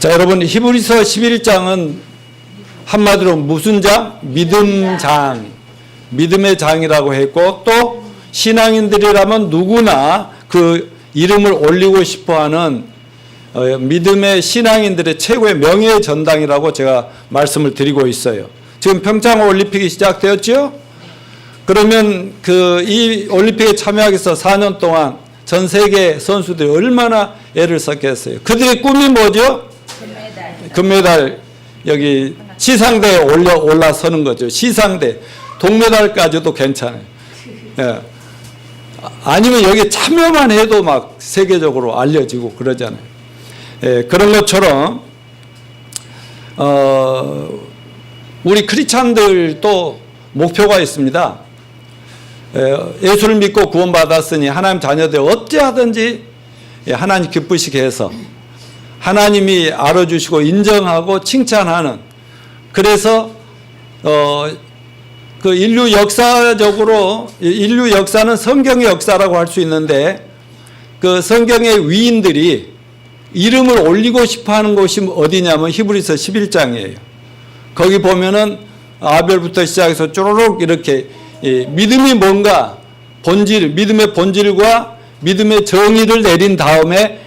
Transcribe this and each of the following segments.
자, 여러분, 히브리서 11장은 한마디로 무슨 장? 믿음 장. 믿음의 장이라고 했고, 또 신앙인들이라면 누구나 그 이름을 올리고 싶어하는 믿음의 신앙인들의 최고의 명예의 전당이라고 제가 말씀을 드리고 있어요. 지금 평창 올림픽이 시작되었죠? 그러면 이 올림픽에 참여하기 위해서 4년 동안 전 세계 선수들이 얼마나 애를 썼겠어요. 그들의 꿈이 뭐죠? 금메달 여기 시상대에 올라서는 거죠. 시상대. 동메달까지도 괜찮아요. 예. 아니면 여기 참여만 해도 막 세계적으로 알려지고 그러잖아요. 예, 그런 것처럼 우리 크리스찬들도 목표가 있습니다. 예수를 믿고 구원받았으니 하나님 자녀들 어찌하든지 하나님 기쁘시게 해서 하나님이 알아주시고 인정하고 칭찬하는, 그래서 그 인류 역사는 성경의 역사라고 할 수 있는데, 그 성경의 위인들이 이름을 올리고 싶어 하는 곳이 어디냐면 히브리서 11장이에요. 거기 보면은 아벨부터 시작해서 쪼르륵 이렇게 믿음이 뭔가 믿음의 본질과 믿음의 정의를 내린 다음에,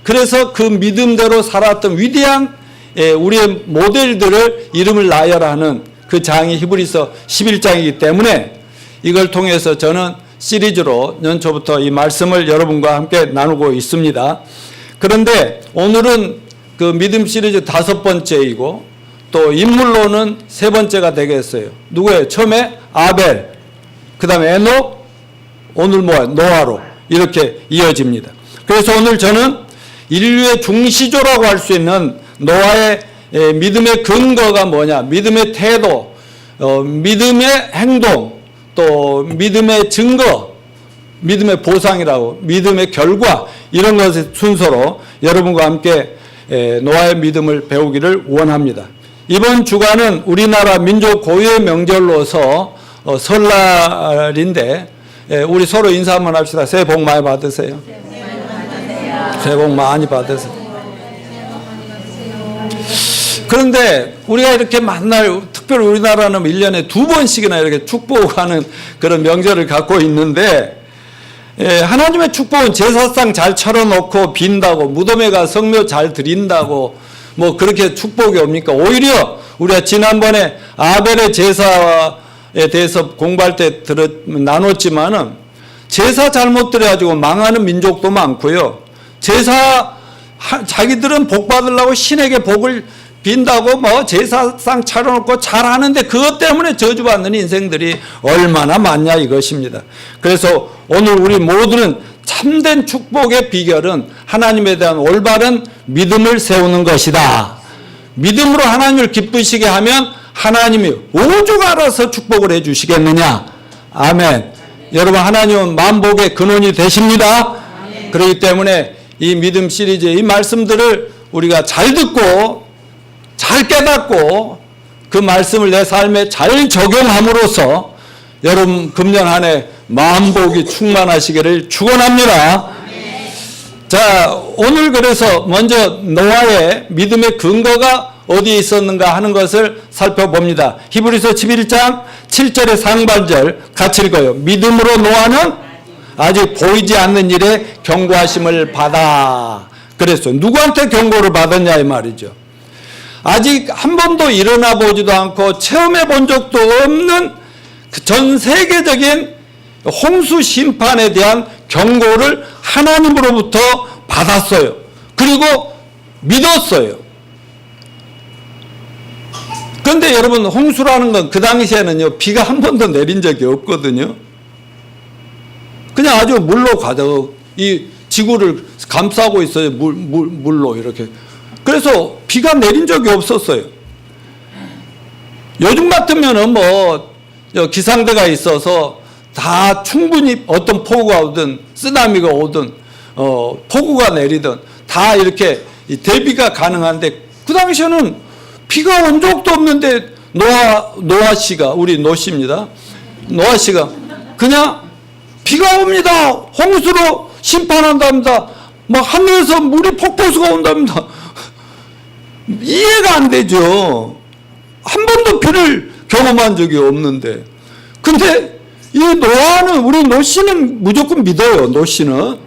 그래서 그 믿음대로 살았던 위대한 우리의 모델들을 이름을 나열하는 그 장이 히브리서 11장이기 때문에 이걸 통해서 저는 시리즈로 연초부터 이 말씀을 여러분과 함께 나누고 있습니다. 그런데 오늘은 그 믿음 시리즈 5번째이고 또 인물로는 3번째가 되겠어요. 누구예요? 처음에 아벨, 그 다음에 에녹, 오늘 노아로 이렇게 이어집니다. 그래서 오늘 저는 인류의 중시조라고 할 수 있는 노아의 믿음의 근거가 뭐냐, 믿음의 태도, 믿음의 행동, 또 믿음의 증거, 믿음의 보상이라고, 믿음의 결과, 이런 것의 순서로 여러분과 함께 노아의 믿음을 배우기를 원합니다. 이번 주간은 우리나라 민족 고유의 명절로서 설날인데 우리 서로 인사 한번 합시다. 새해 복 많이 받으세요. 새해 복 많이 받으세요. 그런데 우리가 이렇게 만날, 특별히 우리나라는 1년에 2번씩이나 이렇게 축복하는 그런 명절을 갖고 있는데, 하나님의 축복은 제사상 잘 차려놓고 빈다고, 무덤에 가 성묘 잘 드린다고 뭐 그렇게 축복이 옵니까? 오히려 우리가 지난번에 아벨의 제사에 대해서 공부할 때 나눴지만은, 제사 잘못 드려가지고 망하는 민족도 많고요. 자기들은 복 받으려고 신에게 복을 빈다고 뭐 제사상 차려놓고 잘하는데 그것 때문에 저주받는 인생들이 얼마나 많냐 이것입니다. 그래서 오늘 우리 모두는 참된 축복의 비결은 하나님에 대한 올바른 믿음을 세우는 것이다. 믿음으로 하나님을 기쁘시게 하면 하나님이 오죽 알아서 축복을 해 주시겠느냐. 아멘. 여러분, 하나님은 만복의 근원이 되십니다. 그렇기 때문에 이 믿음 시리즈의 이 말씀들을 우리가 잘 듣고 잘 깨닫고 그 말씀을 내 삶에 잘 적용함으로써 여러분 금년 한 해 만복이 충만하시기를 축원합니다. 자, 오늘 그래서 먼저 노아의 믿음의 근거가 어디에 있었는가 하는 것을 살펴봅니다. 히브리서 11장 7절의 상반절 같이 읽어요. 믿음으로 노아는 아직 보이지 않는 일에 경고하심을 받아. 그랬어요. 누구한테 경고를 받았냐 이 말이죠. 아직 한 번도 일어나 보지도 않고 체험해 본 적도 없는 전 세계적인 홍수 심판에 대한 경고를 하나님으로부터 받았어요. 그리고 믿었어요. 그런데 여러분, 홍수라는 건 그 당시에는요, 비가 한 번도 내린 적이 없거든요. 그냥 아주 물로 가득 이 지구를 감싸고 있어요. 물로 이렇게. 그래서 비가 내린 적이 없었어요. 요즘 같으면은 뭐 기상대가 있어서 다 충분히 어떤 폭우가 오든 쓰나미가 오든 폭우가 내리든 다 이렇게 대비가 가능한데, 그 당시에는 비가 온 적도 없는데 노아 씨가, 우리 노 씨입니다. 노아 씨가 그냥 비가 옵니다. 홍수로 심판한답니다. 막 하늘에서 물이 폭포수가 온답니다. 이해가 안 되죠. 한 번도 비를 경험한 적이 없는데. 근데 이 노아는, 우리 노 씨는 무조건 믿어요. 노 씨는.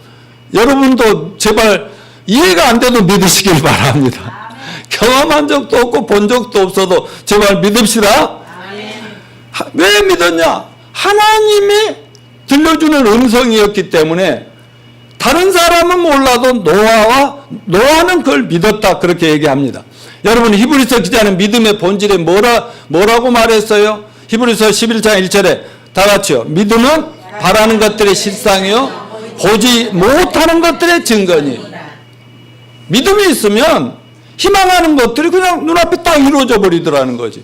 여러분도 제발 이해가 안 돼도 믿으시길 바랍니다. 경험한 적도 없고 본 적도 없어도 제발 믿읍시다. 왜 믿었냐? 하나님이 들려주는 음성이었기 때문에 다른 사람은 몰라도 노아는 그걸 믿었다, 그렇게 얘기합니다. 여러분, 히브리서 기자는 믿음의 본질에 뭐라고 말했어요? 히브리서 11장 1절에 다 같이요. 믿음은 바라는 것들의 실상이요 보지 못하는 것들의 증거니. 믿음이 있으면 희망하는 것들이 그냥 눈앞에 딱 이루어져 버리더라는 거지.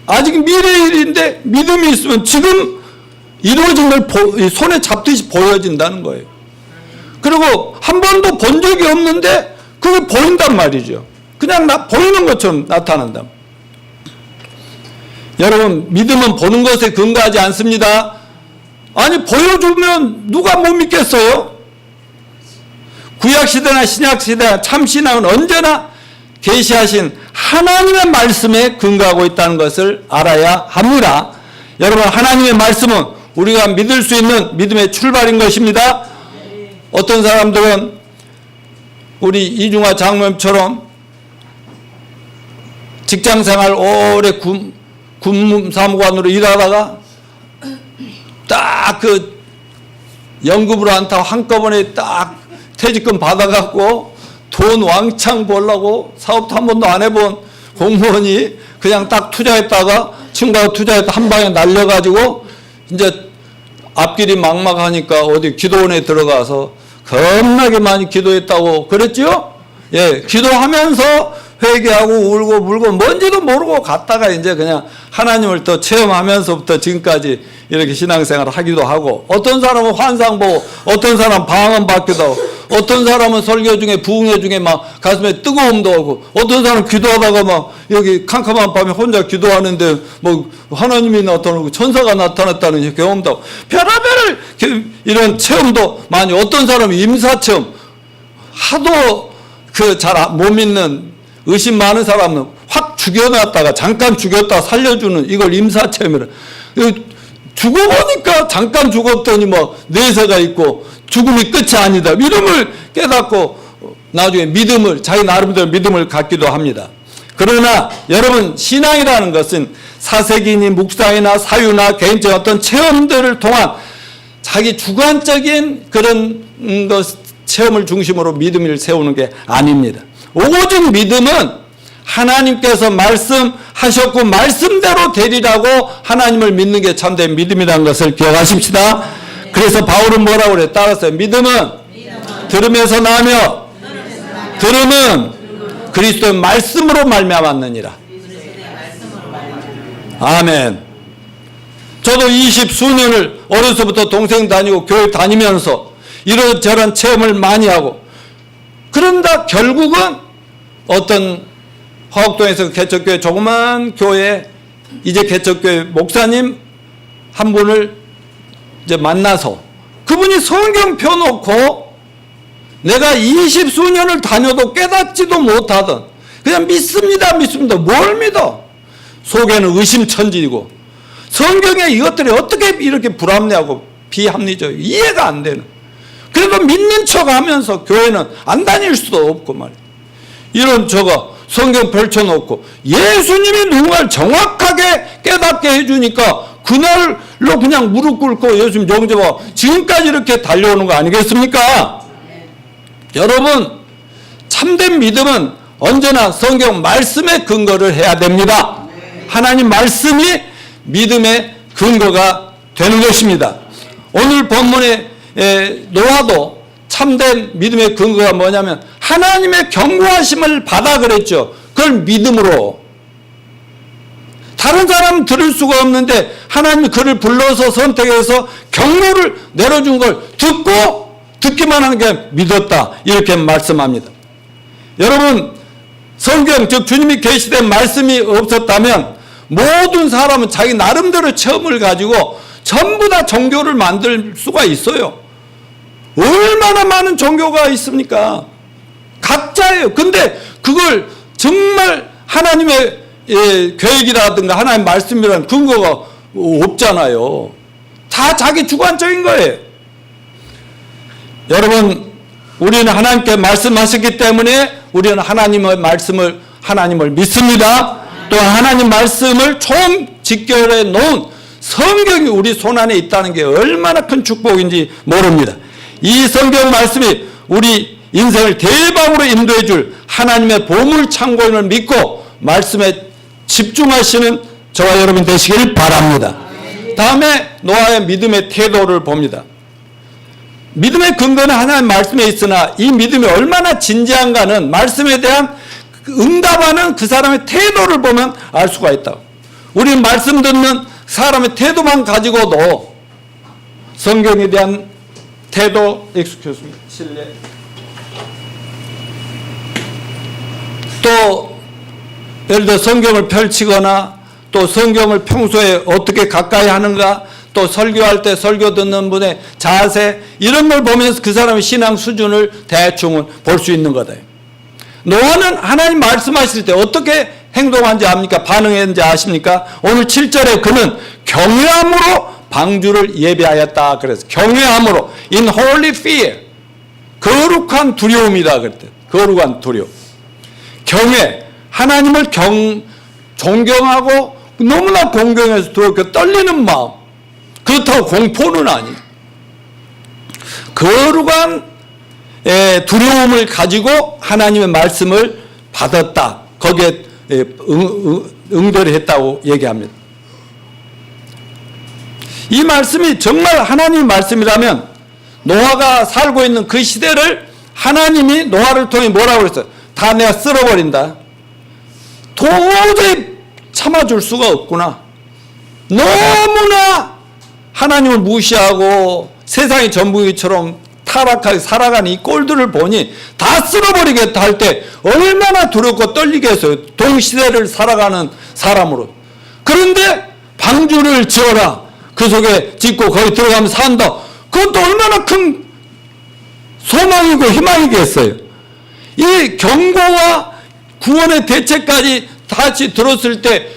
아직 미래의 일인데 믿음이 있으면 지금 이루어진 걸 손에 잡듯이 보여진다는 거예요. 그리고 한 번도 본 적이 없는데 그게 보인단 말이죠. 그냥 보이는 것처럼 나타난다. 여러분, 믿음은 보는 것에 근거하지 않습니다. 아니, 보여주면 누가 못 믿겠어요? 구약시대나 신약시대나 참신앙은 언제나 계시하신 하나님의 말씀에 근거하고 있다는 것을 알아야 합니다. 여러분, 하나님의 말씀은 우리가 믿을 수 있는 믿음의 출발인 것입니다. 어떤 사람들은 우리 이중화 장로님처럼 직장생활 오래 군사무관으로 일하다가 딱 그 연금으로 안 타고 한꺼번에 딱 퇴직금 받아갖고 돈 왕창 벌려고 사업도 한 번도 안 해본 공무원이 그냥 딱 투자했다가 친구하고 투자했다 한 방에 날려가지고 이제 앞길이 막막하니까 어디 기도원에 들어가서 겁나게 많이 기도했다고 그랬죠? 예, 기도하면서 회개하고 울고 물고 뭔지도 모르고 갔다가 이제 그냥 하나님을 또 체험하면서부터 지금까지 이렇게 신앙생활을 하기도 하고, 어떤 사람은 환상 보고, 어떤 사람은 방언 받기도 하고, 어떤 사람은 설교 중에 부흥회 중에 막 가슴에 뜨거움도 오고, 어떤 사람은 기도하다가 막 여기 캄캄한 밤에 혼자 기도하는데 뭐 하나님이 나타나고 천사가 나타났다는 경험도 하고, 별의별 이런 체험도 많이, 어떤 사람은 임사체험, 하도 그 잘 못 믿는 의심 많은 사람은 확 죽여놨다가 잠깐 죽였다 살려주는 이걸 임사체험이라. 죽어보니까 잠깐 죽었더니 뭐 내세가 있고 죽음이 끝이 아니다, 이름을 깨닫고 나중에 믿음을, 자기 나름대로 믿음을 갖기도 합니다. 그러나 여러분, 신앙이라는 것은 사색이니 묵상이나 사유나 개인적 어떤 체험들을 통한 자기 주관적인 그런 체험을 중심으로 믿음을 세우는 게 아닙니다. 오직 믿음은 하나님께서 말씀하셨고 말씀대로 되리라고 하나님을 믿는 게 참된 믿음이라는 것을 기억하십시다. 그래서 바울은 뭐라고 그래요? 따라서 믿음은 들음에서 나며 들음은 그리스도의 말씀으로 말미암았느니라. 아멘. 저도 20수년을 어려서부터 동생 다니고 교회 다니면서 이런저런 체험을 많이 하고, 그런다 결국은 어떤 화곡동에서 개척교회 조그만 교회, 이제 개척교회 목사님 한 분을 이제 만나서 그분이 성경 펴놓고 내가 20수년을 다녀도 깨닫지도 못하던, 그냥 믿습니다 뭘 믿어? 속에는 의심천지이고 성경에 이것들이 어떻게 이렇게 불합리하고 비합리적, 이해가 안 되는, 그래도 믿는 척 하면서 교회는 안 다닐 수도 없고 말이야. 이런 성경 펼쳐놓고 예수님이 누군가를 정확하게 깨닫게 해주니까 그날로 그냥 무릎 꿇고 예수님 영접하고 지금까지 이렇게 달려오는 거 아니겠습니까? 여러분, 참된 믿음은 언제나 성경 말씀에 근거를 해야 됩니다. 하나님 말씀이 믿음의 근거가 되는 것입니다. 오늘 본문의 노아도 참된 믿음의 근거가 뭐냐면 하나님의 경고하심을 받아 그랬죠. 그걸 믿음으로. 다른 사람은 들을 수가 없는데 하나님이 그를 불러서 선택해서 경고를 내려준 걸 듣고 듣기만 하는 게 믿었다, 이렇게 말씀합니다. 여러분, 성경 즉 주님이 계시된 말씀이 없었다면 모든 사람은 자기 나름대로 체험을 가지고 전부 다 종교를 만들 수가 있어요. 얼마나 많은 종교가 있습니까? 각자예요. 근데 그걸 정말 하나님의 계획이라든가 하나님의 말씀이라는 근거가 없잖아요. 다 자기 주관적인 거예요. 여러분, 우리는 하나님께 말씀하셨기 때문에 우리는 하나님을 믿습니다. 또 하나님 말씀을 총 직결해 놓은 성경이 우리 손안에 있다는 게 얼마나 큰 축복인지 모릅니다. 이 성경 말씀이 우리 인생을 대박으로 인도해 줄 하나님의 보물 창고인을 믿고 말씀에 집중하시는 저와 여러분 되시길 바랍니다. 다음에 노아의 믿음의 태도를 봅니다. 믿음의 근거는 하나님 말씀에 있으나 이 믿음이 얼마나 진지한가는 말씀에 대한 응답하는 그 사람의 태도를 보면 알 수가 있다. 우리는 말씀 듣는 사람의 태도만 가지고도 성경에 대한 태도, 실례. 또 예를 들어 성경을 펼치거나 또 성경을 평소에 어떻게 가까이 하는가, 또 설교할 때 설교 듣는 분의 자세, 이런 걸 보면서 그 사람의 신앙 수준을 대충은 볼 수 있는 거다. 노아는 하나님 말씀하실 때 어떻게 행동한지 압니까? 반응했는지 아십니까? 오늘 7절에 그는 경외함으로 방주를 예비하였다. 그래서 경외함으로 in holy fear, 거룩한 두려움이다 그랬대. 거룩한 두려움. 경외, 하나님을 존경하고 너무나 공경해서 두렵게 떨리는 마음. 그렇다고 공포는 아니에요. 거룩한 두려움을 가지고 하나님의 말씀을 받았다. 거기에 응대를 했다고 얘기합니다. 이 말씀이 정말 하나님의 말씀이라면 노아가 살고 있는 그 시대를 하나님이 노아를 통해 뭐라고 그랬어요? 다 내가 쓸어버린다. 도저히 참아줄 수가 없구나. 너무나 하나님을 무시하고 세상의 전부처럼 타락하게 살아가는 이 꼴들을 보니 다 쓸어버리겠다 할 때 얼마나 두렵고 떨리겠어요. 동시대를 살아가는 사람으로. 그런데 방주를 지어라. 그 속에 짓고 거기 들어가면 산다. 그것도 얼마나 큰 소망이고 희망이겠어요. 이 경고와 구원의 대책까지 같이 들었을 때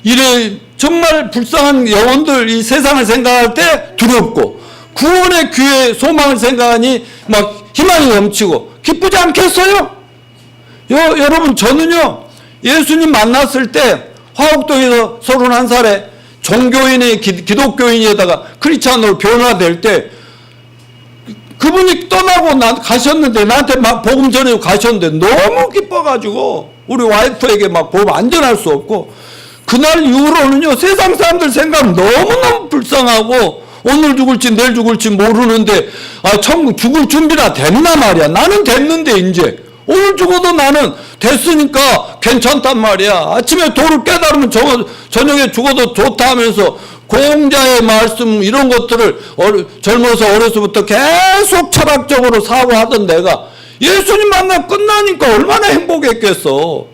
이래 정말 불쌍한 영혼들, 이 세상을 생각할 때 두렵고 구원의 기회, 소망을 생각하니 막 희망이 넘치고 기쁘지 않겠어요? 여러분, 저는요 예수님 만났을 때 화곡동에서 31살에 종교인의 기독교인에다가 크리스찬으로 변화될 때 그분이 떠나고 가셨는데 나한테 막 복음 전해 가셨는데 너무 기뻐가지고 우리 와이프에게 막 복음 안전할 수 없고, 그날 이후로는요 세상 사람들 생각 너무너무 불쌍하고 오늘 죽을지 내일 죽을지 모르는데 천국 죽을 준비나 됐나 말이야. 나는 됐는데 이제 오늘 죽어도 나는 됐으니까 괜찮단 말이야. 아침에 도를 깨달으면 저녁에 죽어도 좋다 하면서 공자의 말씀 이런 것들을 젊어서 어려서부터 계속 철학적으로 사고하던 내가 예수님 만나 끝나니까 얼마나 행복했겠어.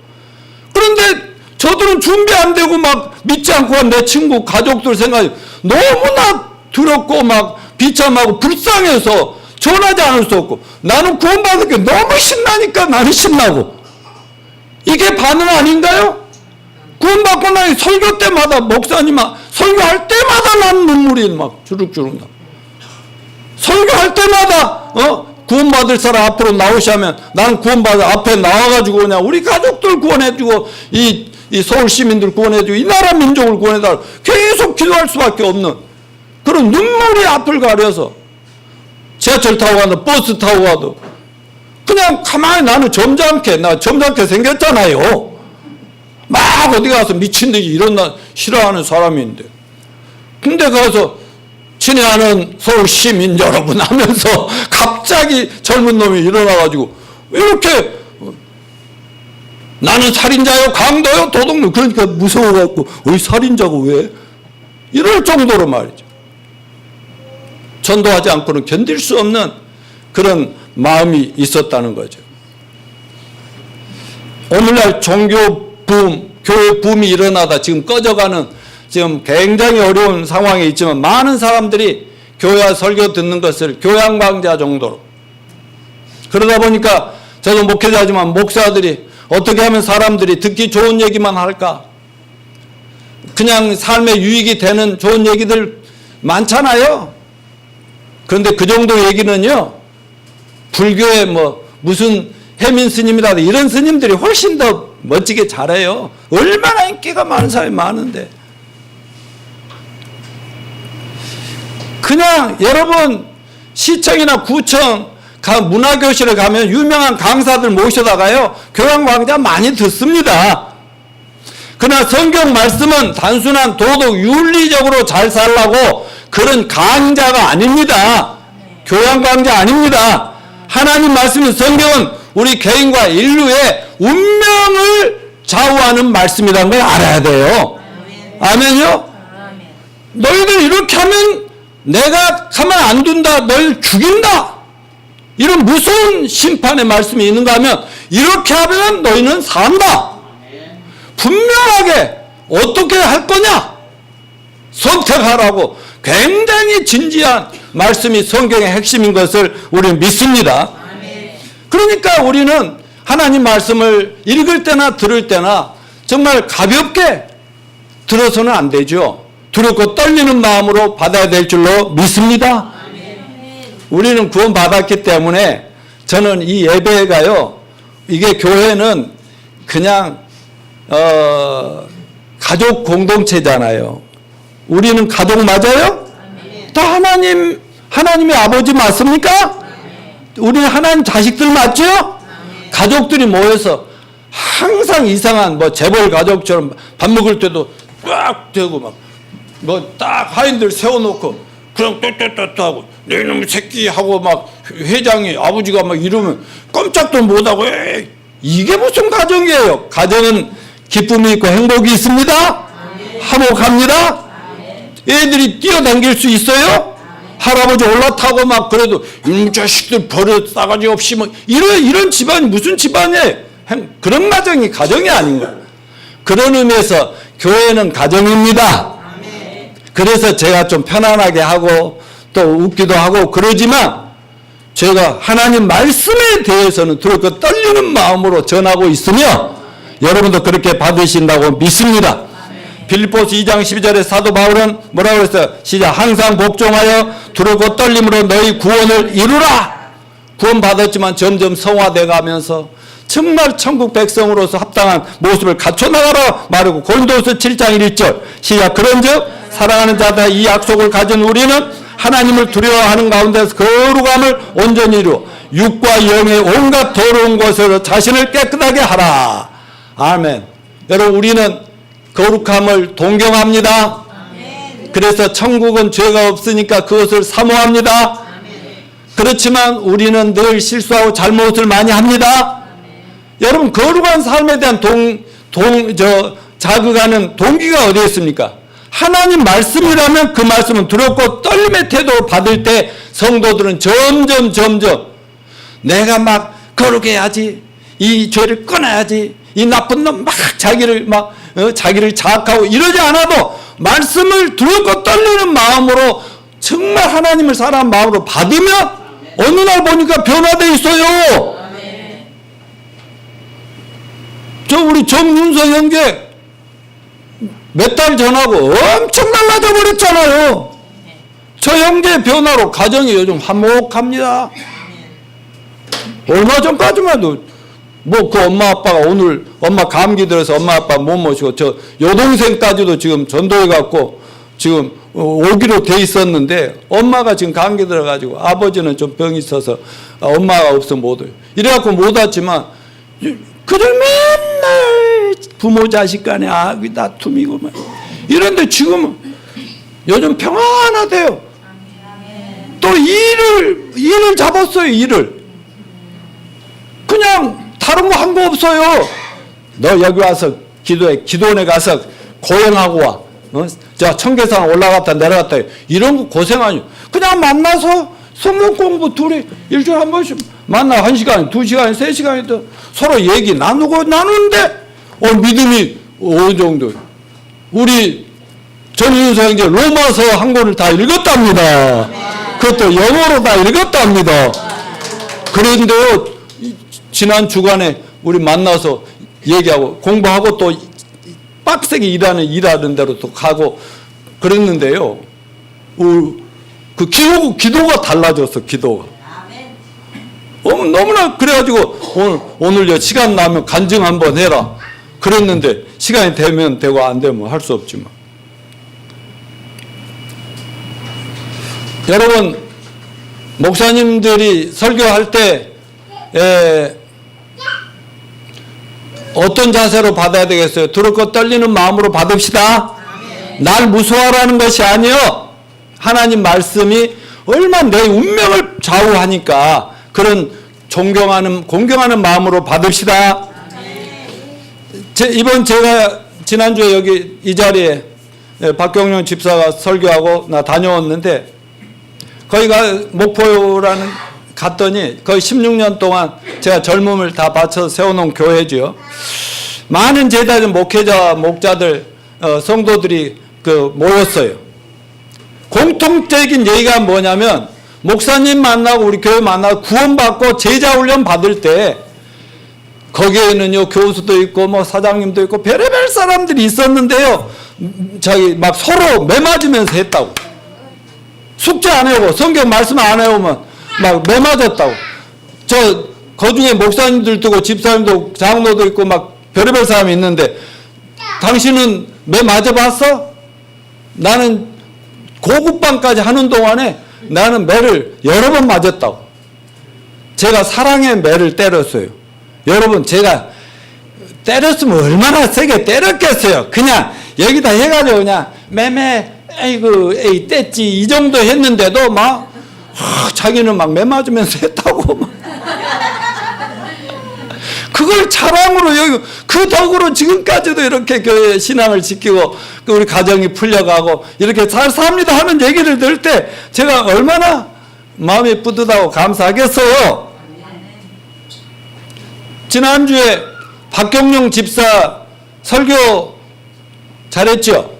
그런데 저들은 준비 안 되고 막 믿지 않고 한 내 친구 가족들 생각이 너무나 두렵고 막 비참하고 불쌍해서 전하지 않을 수 없고, 나는 구원받은 게 너무 신나니까 나는 신나고. 이게 반응 아닌가요? 구원받고 나니 설교 때마다 목사님 설교할 때마다 난 눈물이 막 주룩주룩 나. 설교할 때마다 구원받을 사람 앞으로 나오시면 나는 구원받을 앞에 나와가지고 그냥 우리 가족들 구원해주고 이 서울 시민들 구원해주고 이 나라 민족을 구원해달라고 계속 기도할 수밖에 없는 그런 눈물이 앞을 가려서 지하철 타고 가도 버스 타고 가도 그냥 가만히 나는 점잖게 생겼잖아요. 막 어디 가서 미친 듯이 일어나 싫어하는 사람인데, 근데 가서 친애하는 서울 시민 여러분 하면서 갑자기 젊은 놈이 일어나가지고 이렇게 나는 살인자요, 강도요, 도둑놈, 그러니까 무서워갖고 살인자고 왜? 이럴 정도로 말이죠. 전도하지 않고는 견딜 수 없는 그런 마음이 있었다는 거죠. 오늘날 종교 붐, 교회 붐이 일어나다 지금 꺼져가는 지금 굉장히 어려운 상황에 있지만 많은 사람들이 교회 설교 듣는 것을 교양 강좌 정도로, 그러다 보니까 저도 목회자지만 목사들이 어떻게 하면 사람들이 듣기 좋은 얘기만 할까? 그냥 삶에 유익이 되는 좋은 얘기들 많잖아요. 그런데 그 정도 얘기는요, 불교의 뭐 무슨 해민 스님이라 이런 스님들이 훨씬 더 멋지게 잘해요. 얼마나 인기가 많은 사람이 많은데. 그냥 여러분 시청이나 구청 문화교실에 가면 유명한 강사들 모셔다가요, 교양 강좌 많이 듣습니다. 그러나 성경 말씀은 단순한 도덕 윤리적으로 잘 살라고 그런 강좌가 아닙니다. 교양 강좌 아닙니다. 하나님 말씀인 성경은 우리 개인과 인류의 운명을 좌우하는 말씀이라는 걸 알아야 돼요. 아멘요? 너희들 이렇게 하면 내가 가만 안 둔다, 널 죽인다, 이런 무서운 심판의 말씀이 있는가 하면, 이렇게 하면 너희는 산다. 분명하게 어떻게 할 거냐 선택하라고 굉장히 진지한 말씀이 성경의 핵심인 것을 우리는 믿습니다. 그러니까 우리는 하나님 말씀을 읽을 때나 들을 때나 정말 가볍게 들어서는 안 되죠. 두렵고 떨리는 마음으로 받아야 될 줄로 믿습니다. 우리는 구원 받았기 때문에 저는 이 예배가요, 이게 교회는 그냥 가족 공동체잖아요. 우리는 가족 맞아요? 다 하나님의 아버지 맞습니까? 우리는 하나님 자식들 맞죠? 가족들이 모여서 항상 이상한 뭐 재벌 가족처럼 밥 먹을 때도 딱 되고 막 뭐 딱 하인들 세워놓고 그냥 또또또또 하고 내 이놈의 새끼 하고 막 회장이 아버지가 막 이러면 꼼짝도 못하고, 이게 무슨 가정이에요? 가정은 기쁨이 있고 행복이 있습니다. 화목합니다. 애들이 뛰어다닐 수 있어요? 할아버지 올라타고 막 그래도 이놈 자식들 버릇 싸가지 없이 뭐 이런 집안이 무슨 집안이에요? 그런 가정이 아닌 거예요. 그런 의미에서 교회는 가정입니다. 그래서 제가 좀 편안하게 하고 또 웃기도 하고 그러지만, 제가 하나님 말씀에 대해서는 두렵고 떨리는 마음으로 전하고 있으며 여러분도 그렇게 받으신다고 믿습니다. 빌립보서 2장 12절에 사도 바울은 뭐라고 했어요? 시작. 항상 복종하여 두렵고 떨림으로 너희 구원을 이루라. 구원 받았지만 점점 성화돼 가면서 정말 천국 백성으로서 합당한 모습을 갖춰나가라 말하고, 고린도서 7장 1절 시작. 그런즉 사랑하는 자다 이 약속을 가진 우리는 하나님을 두려워하는 가운데서 거룩함을 온전히 이루어 육과 영의 온갖 더러운 것으로 자신을 깨끗하게 하라. 아멘. 여러분, 우리는 거룩함을 동경합니다. 그래서 천국은 죄가 없으니까 그것을 사모합니다. 그렇지만 우리는 늘 실수하고 잘못을 많이 합니다. 여러분, 거룩한 삶에 대한 자극하는 동기가 어디에 있습니까? 하나님 말씀이라면 그 말씀은 두렵고 떨림의 태도로 받을 때 성도들은 점점 내가 막 거룩해야지, 이 죄를 끊어야지, 이 나쁜 놈 막 자기를 자학하고 이러지 않아도 말씀을 두렵고 떨리는 마음으로 정말 하나님을 사랑하는 마음으로 받으면 어느 날 보니까 변화되어 있어요. 저 우리 정윤서 형제 몇 달 전하고 엄청 달라져 버렸잖아요. 저 형제의 변화로 가정이 요즘 화목합니다. 얼마 전까지만 해도 뭐 그 엄마 아빠가 오늘 엄마 감기 들어서 엄마 아빠 못 모시고 저 여동생까지도 지금 전도해 갖고 지금 오기로 돼 있었는데, 엄마가 지금 감기 들어가지고 아버지는 좀 병이 있어서 엄마가 없으면 못 와요. 이래갖고 못 왔지만 그들 맨날 부모 자식 간에 악이 다툼이고 막 이런데 지금 요즘 평안하대요. 또 일을 잡았어요. 일을 그냥 다른 거 한 거 없어요. 너 여기 와서 기도원에 가서 고행하고 와. 자, 청계산 올라갔다 내려갔다 이런 거 고생 아니에요. 그냥 만나서 성경 공부 둘이 일주일에 한 번씩 만나 1시간, 2시간, 3시간 서로 얘기 나누는데 믿음이 어느 정도. 우리 전윤서 형제 로마서 한 권을 다 읽었답니다. 그것도 영어로 다 읽었답니다. 그런데요, 지난 주간에 우리 만나서 얘기하고 공부하고 또 빡세게 일하는 대로 또 가고 그랬는데요. 그 기도가 달라졌어, 기도가. 너무나 그래가지고 오늘 시간 나면 간증 한번 해라. 그랬는데 시간이 되면 되고 안 되면 할 수 없지만. 여러분, 목사님들이 설교할 때 어떤 자세로 받아야 되겠어요? 두렵고 떨리는 마음으로 받읍시다. 날 무서워하라는 것이 아니요. 하나님 말씀이 얼마나 내 운명을 좌우하니까 그런 공경하는 마음으로 받읍시다. 제가 지난주에 여기 이 자리에 박경룡 집사가 설교하고 나 다녀왔는데 거기가 목포라는 갔더니 거의 16년 동안 제가 젊음을 다 바쳐서 세워놓은 교회죠. 많은 제자들, 목자들, 성도들이 모였어요. 공통적인 얘기가 뭐냐면 목사님 만나고 우리 교회 만나고 구원받고 제자 훈련 받을 때 거기에는요 교수도 있고 뭐 사장님도 있고 별의별 사람들이 있었는데요. 막 서로 매맞으면서 했다고. 숙제 안 해오고 성경 말씀 안 해오면 막 매맞았다고. 그중에 목사님들도 있고 집사님도 장로도 있고 막 별의별 사람이 있는데 당신은 매 맞아봤어? 나는 고급반까지 하는 동안에 나는 매를 여러 번 맞았다고. 제가 사랑의 매를 때렸어요. 여러분, 제가 때렸으면 얼마나 세게 때렸겠어요. 그냥 여기다 해가지고 그냥 매매 아이고 에이 뗐지 이 정도 했는데도 막 자기는 막 매 맞으면서 했다고 막. 그걸 자랑으로 여기 그 덕으로 지금까지도 이렇게 교회 신앙을 지키고 우리 가정이 풀려가고 이렇게 잘 삽니다 하는 얘기를 들을 때 제가 얼마나 마음이 뿌듯하고 감사하겠어요. 지난주에 박경룡 집사 설교 잘했죠?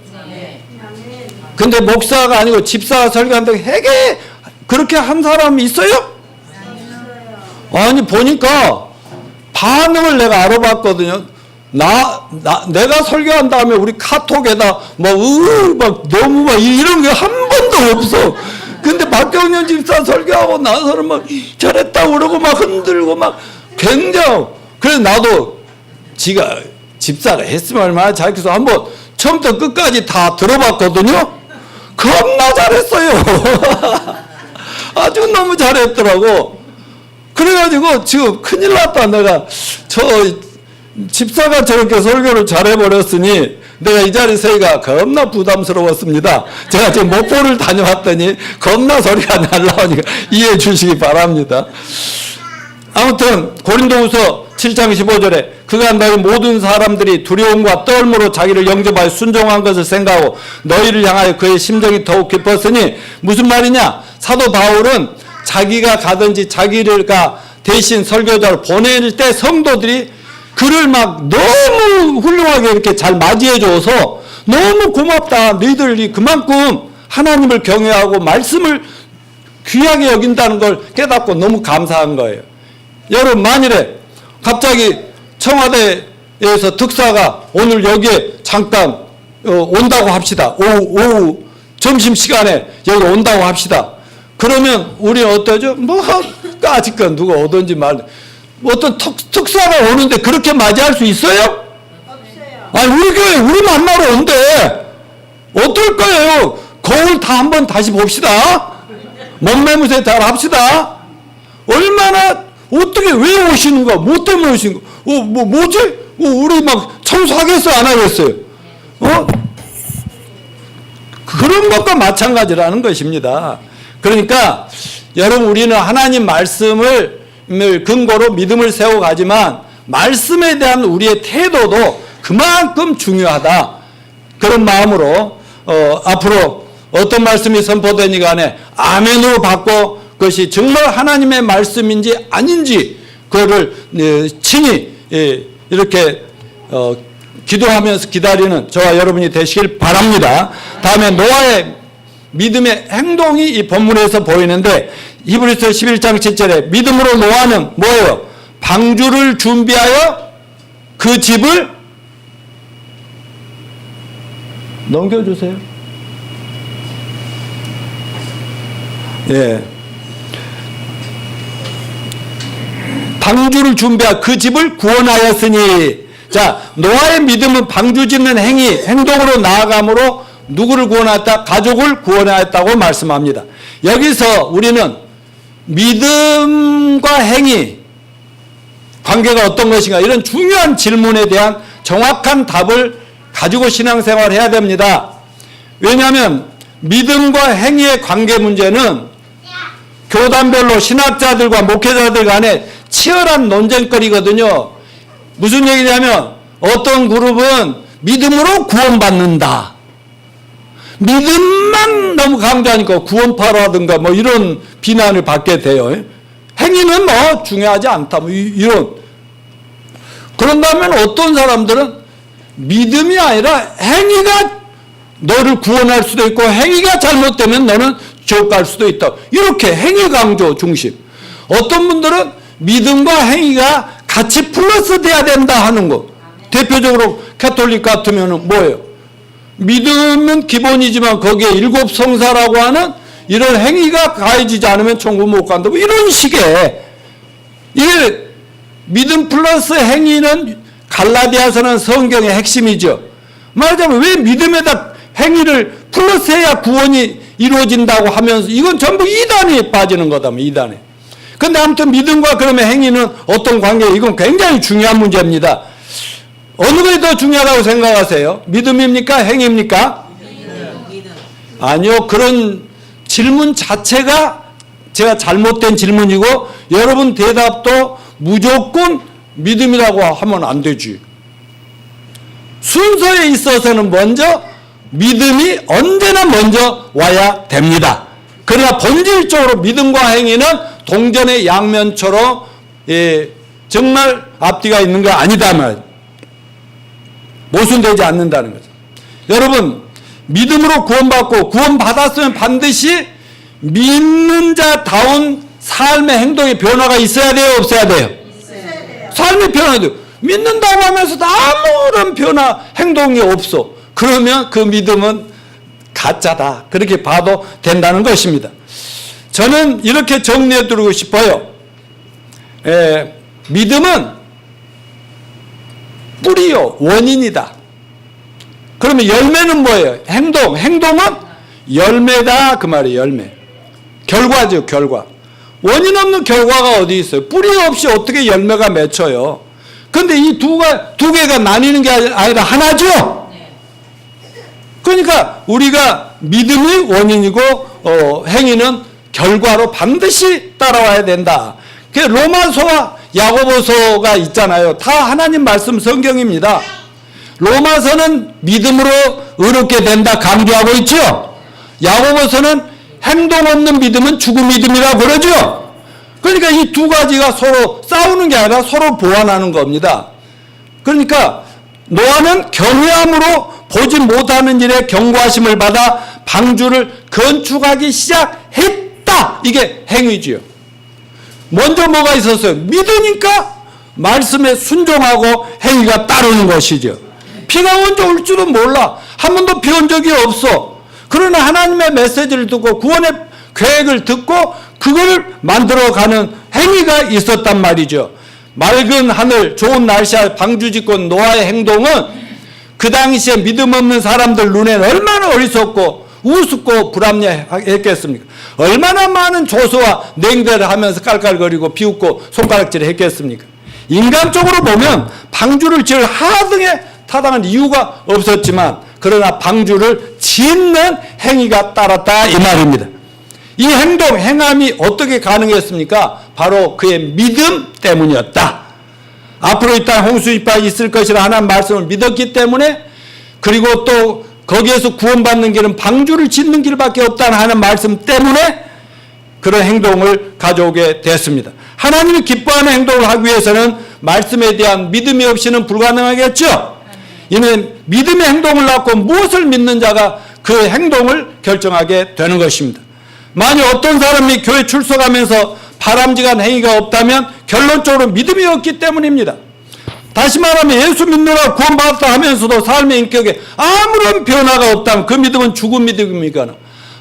근데 목사가 아니고 집사가 설교한다고 해게 그렇게 한 사람이 있어요? 아니 보니까 반응을 내가 알아봤거든요. 내가 설교한 다음에 우리 카톡에다 막 너무 막 이런 게 한 번도 없어. 근데 박경련 집사 설교하고 나서는 막 잘했다고 그러고 막 흔들고 막 굉장히. 그래서 나도 집사가 했으면 얼마나 잘했겠어. 한번 처음부터 끝까지 다 들어봤거든요. 겁나 잘했어요. 아주 너무 잘했더라고. 그래가지고 지금 큰일 났다. 내가 집사가 저렇게 설교를 잘해버렸으니 내가 이 자리 서기가 겁나 부담스러웠습니다. 제가 지금 목포를 다녀왔더니 겁나 소리가 날라오니까 이해해 주시기 바랍니다. 아무튼 고린도후서 7장 15절에 그가 너희 모든 사람들이 두려움과 떨므로 자기를 영접하여 순종한 것을 생각하고 너희를 향하여 그의 심정이 더욱 깊었으니 무슨 말이냐? 사도 바울은 자기가 가든지 자기가 대신 설교자를 보낼 때 성도들이 그를 막 너무 훌륭하게 이렇게 잘 맞이해줘서 너무 고맙다. 너희들이 그만큼 하나님을 경외하고 말씀을 귀하게 여긴다는 걸 깨닫고 너무 감사한 거예요. 여러분 만일에 갑자기 청와대에서 특사가 오늘 여기에 잠깐 온다고 합시다. 오후 점심시간에 여기 온다고 합시다. 그러면 우리는 어떠죠? 까짓건 누가 오든지 어떤 특사가 오는데 그렇게 맞이할 수 있어요? 없어요. 아니 우리 교회 우리 만나러 온대. 어떨 거예요? 거울 다 한번 다시 봅시다. 몸매무새 잘 합시다. 얼마나 어떻게 왜 오시는가? 뭐 때문에 오시는가? 뭐지? 우리 막 청소하겠어 안 하겠어요? 그런 것과 마찬가지라는 것입니다. 그러니까 여러분 우리는 하나님 말씀을 근거로 믿음을 세워가지만 말씀에 대한 우리의 태도도 그만큼 중요하다. 그런 마음으로 앞으로 어떤 말씀이 선포되니 간에 아멘으로 받고 그것이 정말 하나님의 말씀인지 아닌지 그거를 친히 이렇게 기도하면서 기다리는 저와 여러분이 되시길 바랍니다. 다음에 노아의 믿음의 행동이 이 본문에서 보이는데 히브리서 11장 7절에 믿음으로 노아는 뭐예요? 방주를 준비하여 그 집을 넘겨주세요. 예. 방주를 준비하 그 집을 구원하였으니. 자, 노아의 믿음은 방주 짓는 행동으로 나아감으로 누구를 구원하였다? 가족을 구원하였다고 말씀합니다. 여기서 우리는 믿음과 행위 관계가 어떤 것인가 이런 중요한 질문에 대한 정확한 답을 가지고 신앙생활을 해야 됩니다. 왜냐하면 믿음과 행위의 관계 문제는 교단별로 신학자들과 목회자들 간에 치열한 논쟁거리거든요. 무슨 얘기냐면 어떤 그룹은 믿음으로 구원받는다. 믿음만 너무 강조하니까 구원파라든가 뭐 이런 비난을 받게 돼요. 행위는 뭐 중요하지 않다. 뭐 이런. 그런다면 어떤 사람들은 믿음이 아니라 행위가 너를 구원할 수도 있고 행위가 잘못되면 너는 지옥 갈 수도 있다. 이렇게 행위 강조 중심. 어떤 분들은 믿음과 행위가 같이 플러스 돼야 된다 하는 거. 대표적으로 캐톨릭 같으면 뭐예요? 믿음은 기본이지만 거기에 일곱 성사라고 하는 이런 행위가 가해지지 않으면 천국 못 간다. 뭐 이런 식의 이게 믿음 플러스 행위는 갈라디아서는 성경의 핵심이죠. 말하자면 왜 믿음에다 행위를 플러스해야 구원이 이루어진다고 하면서 이건 전부 이단에 빠지는 거다. 이단에. 근데 아무튼 믿음과 그러면 행위는 어떤 관계예요? 이건 굉장히 중요한 문제입니다. 어느 것이 더 중요하다고 생각하세요? 믿음입니까? 행위입니까? 믿음. 아니요. 그런 질문 자체가 제가 잘못된 질문이고 여러분 대답도 무조건 믿음이라고 하면 안 되지. 순서에 있어서는 먼저 믿음이 언제나 먼저 와야 됩니다. 그러나 본질적으로 믿음과 행위는 동전의 양면처럼 정말 앞뒤가 있는 거 아니다 말이에요. 모순되지 않는다는 거죠. 여러분 믿음으로 구원받고 구원받았으면 반드시 믿는 자다운 삶의 행동의 변화가 있어야 돼요? 없어야 돼요? 있어야 돼요. 삶의 변화도 믿는다고 하면서도 아무런 변화 행동이 없어. 그러면 그 믿음은 가짜다. 그렇게 봐도 된다는 것입니다. 저는 이렇게 정리해 드리고 싶어요. 믿음은 뿌리요, 원인이다. 그러면 열매는 뭐예요? 행동은 열매다. 그 말이에요, 열매. 결과죠, 결과. 원인 없는 결과가 어디 있어요? 뿌리 없이 어떻게 열매가 맺혀요? 근데 이 두 개가 나뉘는 게 아니라 하나죠? 그러니까 우리가 믿음이 원인이고, 행위는 결과로 반드시 따라와야 된다. 그 로마서와 야고보서가 있잖아요. 다 하나님 말씀 성경입니다. 로마서는 믿음으로 의롭게 된다 강조하고 있죠. 야고보서는 행동 없는 믿음은 죽은 믿음이라고 그러죠. 그러니까 이 두 가지가 서로 싸우는 게 아니라 서로 보완하는 겁니다. 그러니까 노아는 경외함으로 보지 못하는 일에 경고하심을 받아 방주를 건축하기 시작했다. 이게 행위지요. 먼저 뭐가 있었어요? 믿으니까 말씀에 순종하고 행위가 따르는 것이죠. 비가 언제 올 줄은 몰라. 한 번도 비 온 적이 없어. 그러나 하나님의 메시지를 듣고 구원의 계획을 듣고 그걸 만들어가는 행위가 있었단 말이죠. 맑은 하늘, 좋은 날씨에 방주 짓고 노아의 행동은 그 당시에 믿음 없는 사람들 눈에는 얼마나 어리석고 우습고 불합리했겠습니까? 얼마나 많은 조소와 냉대를 하면서 깔깔거리고 비웃고 손가락질을 했겠습니까? 인간적으로 보면 방주를 지을 하등에 타당한 이유가 없었지만 그러나 방주를 짓는 행위가 따랐다 이 말입니다. 이 행함이 어떻게 가능했습니까? 바로 그의 믿음 때문이었다. 앞으로 이 땅 홍수 이빨이 있을 것이라 하나님 말씀을 믿었기 때문에 그리고 또 거기에서 구원받는 길은 방주를 짓는 길밖에 없다는 하는 말씀 때문에 그런 행동을 가져오게 됐습니다. 하나님이 기뻐하는 행동을 하기 위해서는 말씀에 대한 믿음이 없이는 불가능하겠죠. 이는 믿음의 행동을 낳고 무엇을 믿는 자가 그 행동을 결정하게 되는 것입니다. 만약 어떤 사람이 교회 출석하면서 바람직한 행위가 없다면 결론적으로 믿음이 없기 때문입니다. 다시 말하면 예수 믿느라 구원받았다 하면서도 삶의 인격에 아무런 변화가 없다면 그 믿음은 죽은 믿음입니까?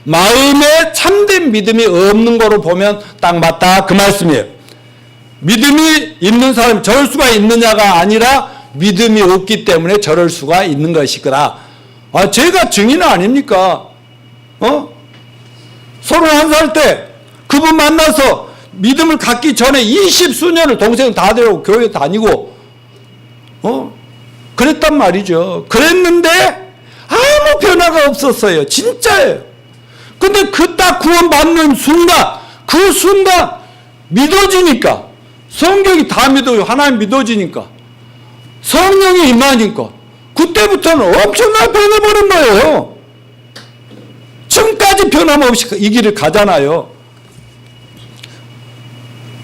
마음에 참된 믿음이 없는 거로 보면 딱 맞다 그 말씀이에요. 믿음이 있는 사람이 저럴 수가 있느냐가 아니라 믿음이 없기 때문에 저럴 수가 있는 것이거라. 제가 증인 아닙니까? 31살 때 그분 만나서 믿음을 갖기 전에 20수년을 동생 다 데리고 교회 다니고 그랬단 말이죠. 그랬는데 아무 변화가 없었어요. 진짜예요. 근데 그 딱 구원받는 순간, 그 순간 믿어지니까, 성경이 다 믿어요. 하나님 믿어지니까, 성령이 임하니까 그때부터는 엄청나게 변해버린 거예요. 지금까지 변함없이 이 길을 가잖아요.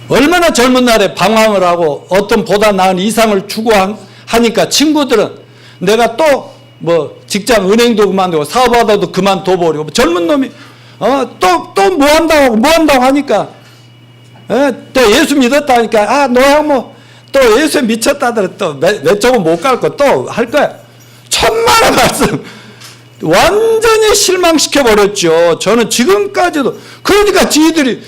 얼마나 젊은 날에 방황을 하고 어떤 보다 나은 이상을 추구하니까 친구들은 내가 또 뭐 직장 은행도 그만두고 사업하다도 그만둬버리고 젊은 놈이 또 뭐 한다고 하니까 또 예수 믿었다 하니까 너야 뭐 또 예수에 미쳤다더라 또 몇 조금 못 갈 거 또 할 거야. 천만의 말씀 완전히 실망시켜버렸죠. 저는 지금까지도. 그러니까 지들이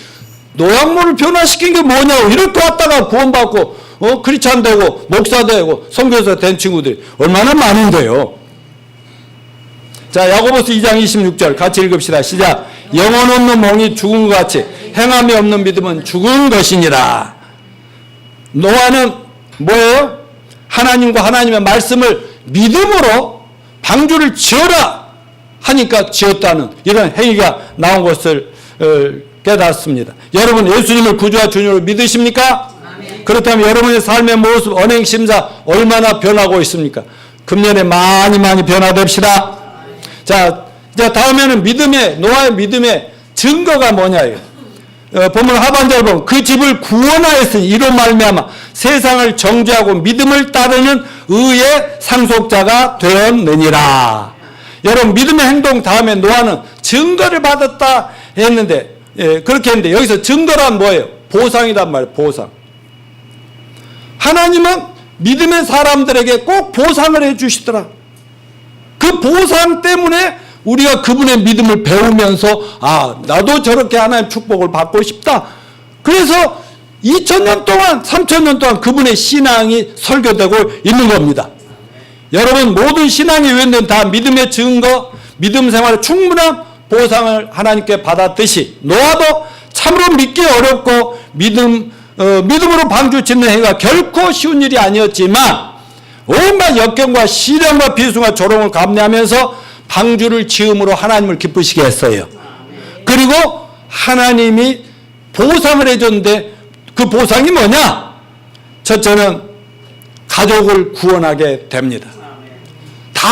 노약모를 변화시킨 게 뭐냐고 이렇게 왔다가 구원받고 크리스찬 되고 목사 되고 선교사 된 친구들이 얼마나 많은데요. 자, 야고보서 2장 26절 같이 읽읍시다. 시작. 영혼 없는 몽이 죽은 것 같이 행함이 없는 믿음은 죽은 것이니라. 노아는 뭐예요? 하나님과 하나님의 말씀을 믿음으로 방주를 지어라 하니까 지었다는 이런 행위가 나온 것을 깨닫습니다. 여러분 예수님을 구주와 주님으로 믿으십니까? 아멘. 그렇다면 여러분의 삶의 모습, 언행, 심사 얼마나 변하고 있습니까? 금년에 많이 변화됩시다. 자, 이제 다음에는 노아의 믿음의 증거가 뭐냐 이거. 본문 하반절 보면 그 집을 구원하였으니 이로 말미암아 세상을 정죄하고 믿음을 따르는 의의 상속자가 되었느니라. 여러분 믿음의 행동 다음에 노아는 증거를 받았다 했는데 그렇게 했는데 여기서 증거란 뭐예요? 보상이란 말이에요. 보상. 하나님은 믿음의 사람들에게 꼭 보상을 해 주시더라. 그 보상 때문에 우리가 그분의 믿음을 배우면서 나도 저렇게 하나님의 축복을 받고 싶다. 그래서 2000년 동안 3000년 동안 그분의 신앙이 설교되고 있는 겁니다. 여러분 모든 신앙의 위원들은 다 믿음의 증거, 믿음 생활에 충분한 보상을 하나님께 받았듯이 노아도 참으로 믿기 어렵고 믿음으로 방주 짓는 행위가 결코 쉬운 일이 아니었지만 온갖 역경과 시련과 비수와 조롱을 감내하면서 방주를 지음으로 하나님을 기쁘시게 했어요. 그리고 하나님이 보상을 해줬는데 그 보상이 뭐냐? 첫째는 가족을 구원하게 됩니다. 다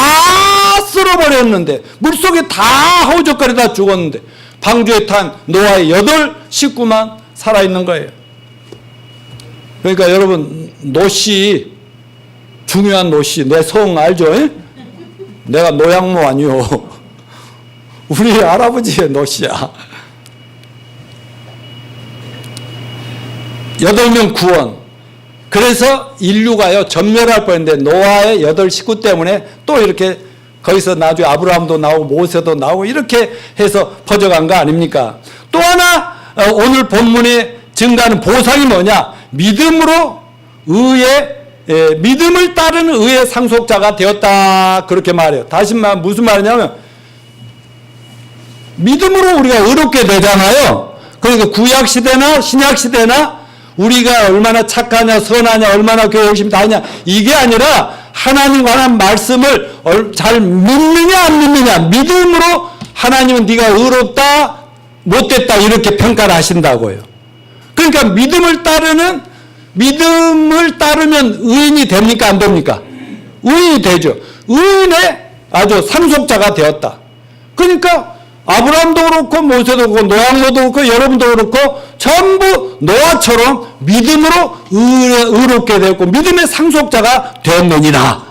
쓸어버렸는데 물속에 다 허우적거리다 죽었는데 방주에 탄 노아의 8 식구만 살아있는 거예요. 그러니까 여러분 노씨 중요한 노씨 내 성 알죠? 내가 노양모 아니요. 우리 할아버지의 노씨야. 8명 구원. 그래서 인류가요 전멸할 뻔했는데 노아의 8 식구 때문에 또 이렇게 거기서 나중에 아브라함도 나오고 모세도 나오고 이렇게 해서 퍼져간 거 아닙니까? 또 하나 오늘 본문에 증가하는 보상이 뭐냐? 믿음으로 믿음을 따르는 의의 상속자가 되었다. 그렇게 말해요. 다시 무슨 말이냐면 믿음으로 우리가 의롭게 되잖아요. 그러니까 구약시대나 신약시대나 우리가 얼마나 착하냐 선하냐 얼마나 교회 열심히 다니냐 이게 아니라 하나님과 하나님 말씀을 잘 믿느냐 안 믿느냐 믿음으로 하나님은 네가 의롭다 못됐다 이렇게 평가를 하신다고요. 그러니까 믿음을 따르면 의인이 됩니까 안 됩니까? 의인이 되죠. 의인의 아주 상속자가 되었다. 그러니까 아브라함도 그렇고 모세도 그렇고 노아도 그렇고 여러분도 그렇고 전부 노아처럼 믿음으로 의롭게 되었고 믿음의 상속자가 되었느니라.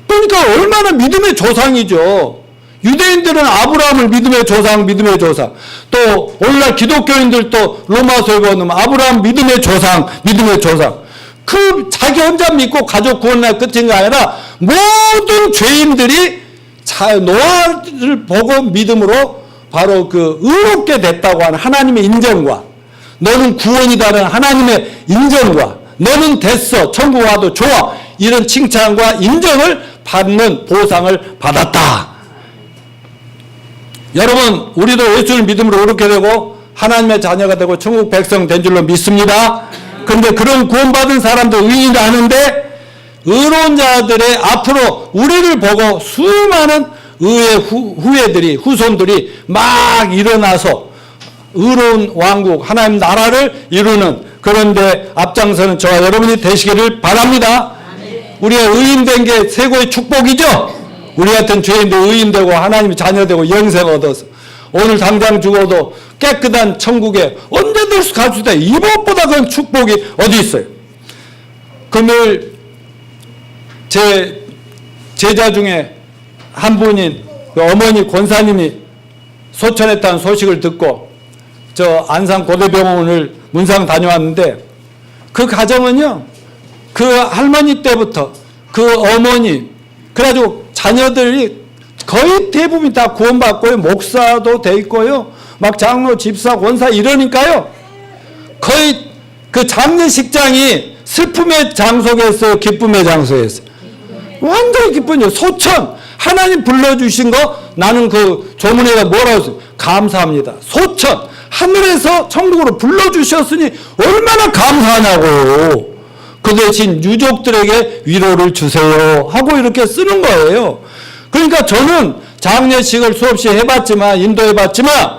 그러니까 얼마나 믿음의 조상이죠. 유대인들은 아브라함을 믿음의 조상. 또 오늘날 기독교인들도 로마서에 보면 아브라함 믿음의 조상. 그 자기 혼자 믿고 가족 구원날 끝인 게 아니라 모든 죄인들이 노아를 보고 믿음으로 바로 그 의롭게 됐다고 하는 하나님의 인정과 너는 구원이다라는 하나님의 인정과 너는 됐어 천국 와도 좋아 이런 칭찬과 인정을 받는 보상을 받았다. 여러분 우리도 예수를 믿음으로 의롭게 되고 하나님의 자녀가 되고 천국 백성 된 줄로 믿습니다. 그런데 그런 구원받은 사람도 의인이라 하는데 의로운 자들의 앞으로 우리를 보고 수많은 의의 후예들이 후손들이 막 일어나서 의로운 왕국 하나님 나라를 이루는 그런데 앞장서는 저와 여러분이 되시기를 바랍니다. 우리가 의인된 게 최고의 축복이죠. 우리 같은 죄인도 의인되고 하나님의 자녀되고 영생 얻어서 오늘 당장 죽어도 깨끗한 천국에 언제든지 갈 수 있다. 이것보다 큰 축복이 어디 있어요. 금요일 제 제자 중에 한 분인 그 어머니 권사님이 소천했다는 소식을 듣고 저 안산 고대병원을 문상 다녀왔는데 그 가정은요 그 할머니 때부터 그 어머니 그래가지고 자녀들이 거의 대부분 다 구원받고요 목사도 돼 있고요 막 장로 집사 권사 이러니까요 거의 그 장례식장이 슬픔의 장소겠어요 기쁨의 장소였어요. 완전히 기쁨이죠. 소천 하나님 불러주신 거 나는 그 조문에가 뭐라고 했어요? 감사합니다. 소천 하늘에서 천국으로 불러주셨으니 얼마나 감사하냐고. 그 대신 유족들에게 위로를 주세요 하고 이렇게 쓰는 거예요. 그러니까 저는 장례식을 수없이 해봤지만 인도해봤지만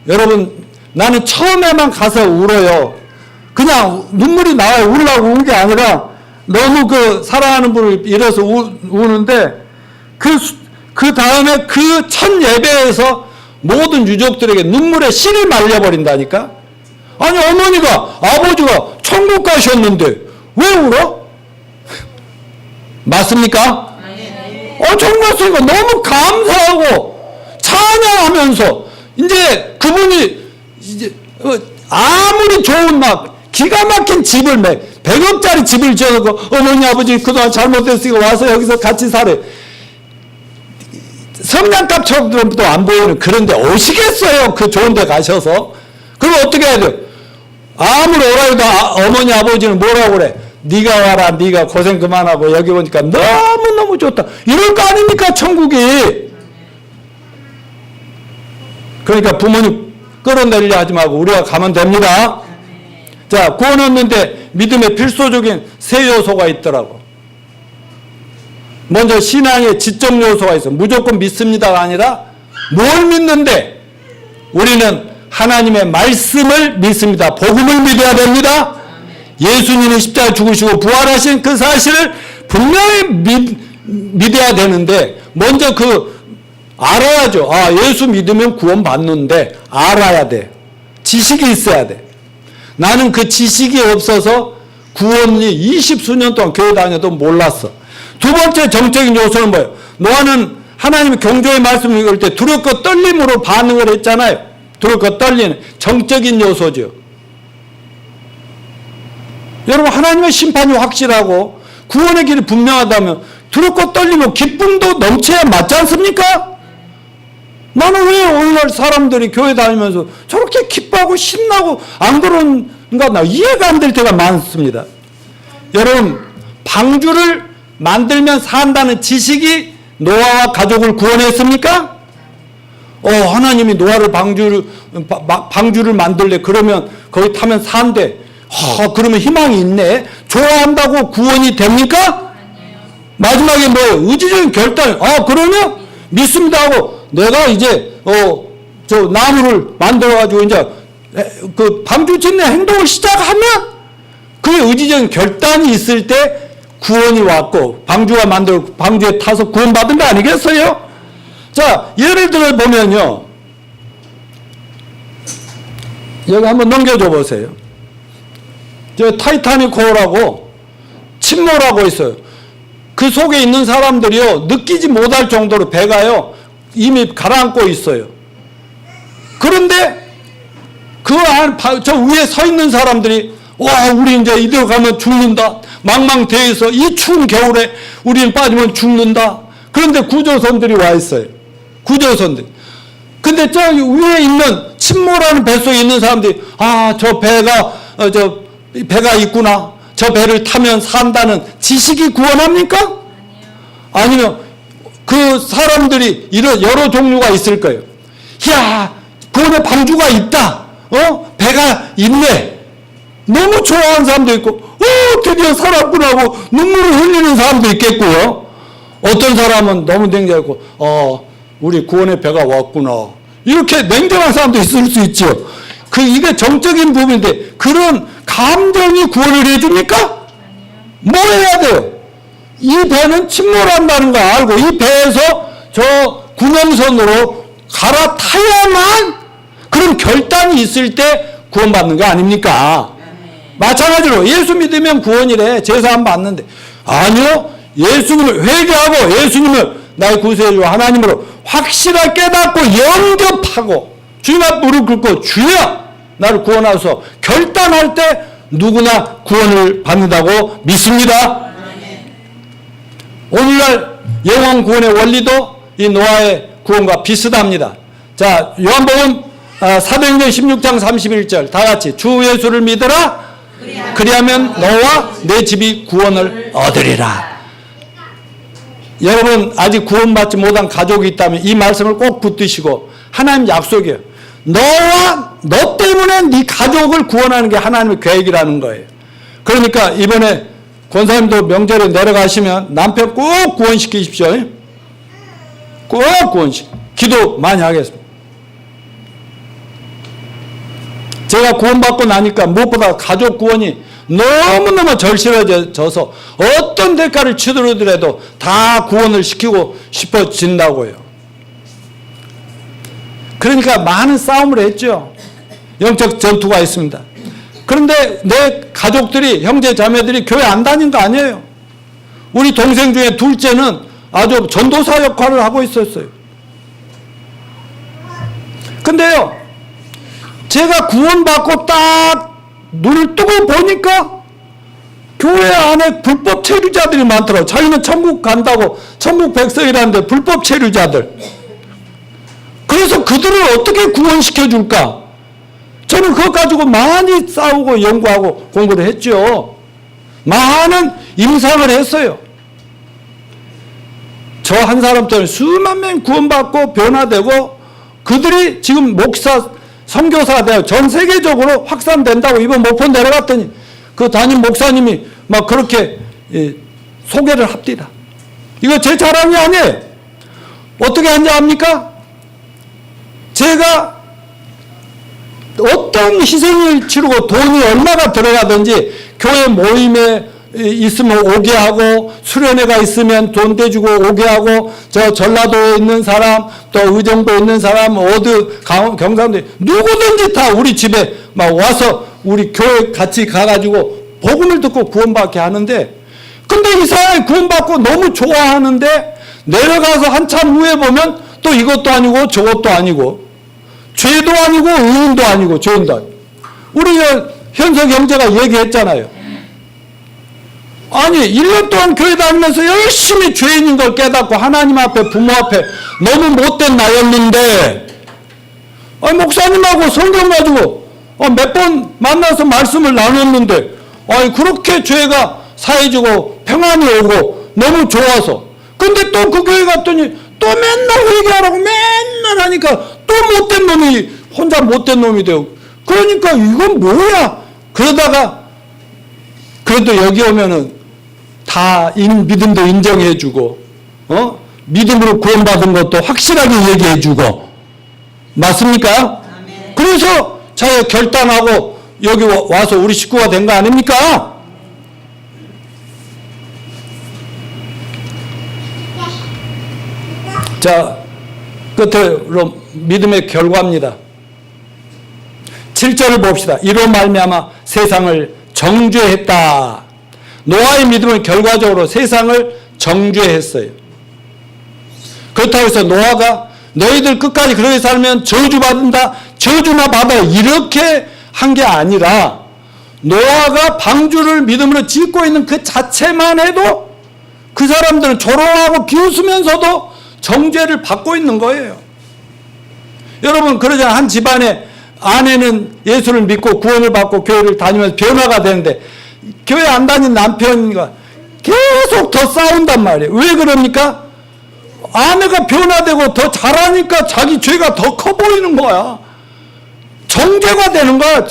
여러분 나는 처음에만 가서 울어요. 그냥 눈물이 나와요. 울라고 운 게 아니라 너무 그 사랑하는 분을 잃어서 우는데 그 다음에 그 첫 예배에서 모든 유족들에게 눈물에 씨를 말려버린다니까. 아니 어머니가 아버지가 천국 가셨는데 왜 울어? 맞습니까? 천국 갔으니까 너무 감사하고 찬양하면서 이제 그분이 이제 아무리 좋은 막 기가 막힌 집을 100억짜리 집을 지어놓고 어머니 아버지 그동안 잘못했으니까 와서 여기서 같이 살아요. 성냥갑처럼도 안 보이는 그런데 오시겠어요. 그 좋은 데 가셔서. 그럼 어떻게 해야 돼요? 아무리 오라 해도 어머니 아버지는 뭐라고 그래? 네가 와라 네가 고생 그만하고 여기 오니까 너무너무 좋다. 이럴 거 아닙니까 천국이. 그러니까 부모님 끌어내리려 하지 말고 우리가 가면 됩니다. 자, 구원 얻는데 믿음의 필수적인 세 요소가 있더라고. 먼저 신앙의 지적 요소가 있어. 무조건 믿습니다가 아니라 뭘 믿는데 우리는 하나님의 말씀을 믿습니다. 복음을 믿어야 됩니다. 예수님이 십자가에 죽으시고 부활하신 그 사실을 분명히 믿어야 되는데 먼저 알아야죠. 예수 믿으면 구원 받는데 알아야 돼. 지식이 있어야 돼. 나는 그 지식이 없어서 구원이 20수년 동안 교회 다녀도 몰랐어. 두 번째 정적인 요소는 뭐예요? 노아는 하나님의 경고의 말씀을 읽을 때 두렵고 떨림으로 반응을 했잖아요. 두렵고 떨리는 정적인 요소죠. 여러분 하나님의 심판이 확실하고 구원의 길이 분명하다면 두렵고 떨리고 기쁨도 넘쳐야 맞지 않습니까? 나는 왜 오늘날 사람들이 교회 다니면서 저렇게 기뻐하고 신나고 안 그런가 나 이해가 안 될 때가 많습니다. 여러분 방주를 만들면 산다는 지식이 노아와 가족을 구원했습니까? 하나님이 노아를 방주를 만들래 그러면 거기 타면 산대. 그러면 희망이 있네. 좋아한다고 구원이 됩니까? 마지막에 뭐예요? 의지적인 결단. 그러면 믿습니다 하고 내가 이제 저 나무를 만들어가지고 이제 그 방주 짓는 행동을 시작하면 그게 의지적인 결단이 있을 때 구원이 왔고 방주에 타서 구원받은 거 아니겠어요? 자, 예를 들어 보면요. 여기 한번 넘겨줘 보세요. 저 타이타닉 호라고 침몰하고 있어요. 그 속에 있는 사람들이요. 느끼지 못할 정도로 배가요. 이미 가라앉고 있어요. 그런데 저 위에 서 있는 사람들이 우리 이제 이대로 가면 죽는다. 망망대해에서 이 추운 겨울에 우리는 빠지면 죽는다. 그런데 구조선들이 와 있어요. 구조선들. 근데 저 위에 있는 침몰하는 뱃속에 있는 사람들이 저 배가 배가 있구나. 저 배를 타면 산다는 지식이 구원합니까? 아니면 그 사람들이 이런 여러 종류가 있을 거예요. 야, 구원의 방주가 있다. 배가 있네. 너무 좋아하는 사람도 있고, 드디어 살았구나 하고 눈물을 흘리는 사람도 있겠고요. 어떤 사람은 너무 냉정하고, 우리 구원의 배가 왔구나. 이렇게 냉정한 사람도 있을 수 있죠. 이게 정적인 부분인데, 그런 감정이 구원을 해줍니까? 뭐 해야 돼요? 이 배는 침몰한다는 거 알고, 이 배에서 저 구명선으로 갈아타야만 그런 결단이 있을 때 구원받는 거 아닙니까? 마찬가지로 예수 믿으면 구원이래. 제사함 받는데. 아니요. 예수님을 회개하고 예수님을 나의 구세주 하나님으로 확실하게 깨닫고 영접하고 주님 앞 무릎 꿇고 주여 나를 구원하소서 결단할 때 누구나 구원을 받는다고 믿습니다. 오늘날 영원 구원의 원리도 이 노아의 구원과 비슷합니다. 자, 요한복음 사도행전 16장 31절 다 같이 주 예수를 믿으라 그리하면 너와 내 집이 구원을 얻으리라. 여러분 아직 구원받지 못한 가족이 있다면 이 말씀을 꼭 붙드시고 하나님 약속이에요. 너 때문에 네 가족을 구원하는 게 하나님의 계획이라는 거예요. 그러니까 이번에 권사님도 명절에 내려가시면 남편 꼭 구원시키십시오. 꼭 기도 많이 하겠습니다. 제가 구원받고 나니까 무엇보다 가족 구원이 너무너무 절실해져서 어떤 대가를 치르더라도 다 구원을 시키고 싶어진다고요. 그러니까 많은 싸움을 했죠. 영적 전투가 있습니다. 그런데 내 가족들이 형제 자매들이 교회 안 다닌 거 아니에요. 우리 동생 중에 둘째는 아주 전도사 역할을 하고 있었어요. 근데요 제가 구원받고 딱 눈을 뜨고 보니까 교회 안에 불법 체류자들이 많더라고요. 자기는 천국 간다고 천국 백성이라는데 불법 체류자들. 그래서 그들을 어떻게 구원시켜줄까? 저는 그것 가지고 많이 싸우고 연구하고 공부를 했죠. 많은 임상을 했어요. 저 한 사람 때문에 수만 명 구원받고 변화되고 그들이 지금 목사, 선교사가 되어 전 세계적으로 확산된다고 이번 목포 내려갔더니 그 담임 목사님이 막 그렇게 소개를 합니다. 이거 제 자랑이 아니에요. 어떻게 하는지 압니까? 제가 어떤 희생을 치르고 돈이 얼마나 들어가든지 교회 모임에 있으면 오게 하고 수련회가 있으면 돈 대주고 오게 하고 저 전라도에 있는 사람 또 의정부에 있는 사람 어디 경상도에 누구든지 다 우리 집에 막 와서 우리 교회 같이 가가지고 복음을 듣고 구원받게 하는데 근데 이 사람이 구원받고 너무 좋아하는데 내려가서 한참 후에 보면 또 이것도 아니고 저것도 아니고 죄도 아니고 의인도 아니고 죄인도 아니고 우리 현석 형제가 얘기했잖아요. 아니 1년 동안 교회 다니면서 열심히 죄인인 걸 깨닫고 하나님 앞에 부모 앞에 너무 못된 나였는데 목사님하고 성경 가지고 몇 번 만나서 말씀을 나눴는데 그렇게 죄가 사해지고 평안이 오고 너무 좋아서 근데 또 그 교회 갔더니 또 맨날 회개하라고 맨날 하니까 또 못된 놈이 혼자 못된 놈이 되고 그러니까 이건 뭐야 그러다가 그래도 여기 오면은 다 믿음도 인정해주고 믿음으로 구원받은 것도 확실하게 얘기해주고 맞습니까? 아멘. 그래서 자기가 결단하고 여기 와서 우리 식구가 된 거 아닙니까? 자 끝으로 믿음의 결과입니다. 7절을 봅시다. 이로 말미암아 세상을 정죄했다. 노아의 믿음은 결과적으로 세상을 정죄했어요. 그렇다고 해서 노아가 너희들 끝까지 그렇게 살면 저주받는다. 저주나 받아. 이렇게 한 게 아니라 노아가 방주를 믿음으로 짓고 있는 그 자체만 해도 그 사람들은 조롱하고 비웃으면서도 정죄를 받고 있는 거예요. 여러분, 그러자 한 집안에 아내는 예수를 믿고 구원을 받고 교회를 다니면서 변화가 되는데 교회 안 다닌 남편과 계속 더 싸운단 말이에요. 왜 그럽니까? 아내가 변화되고 더 잘하니까 자기 죄가 더 커 보이는 거야. 정죄가 되는 거야.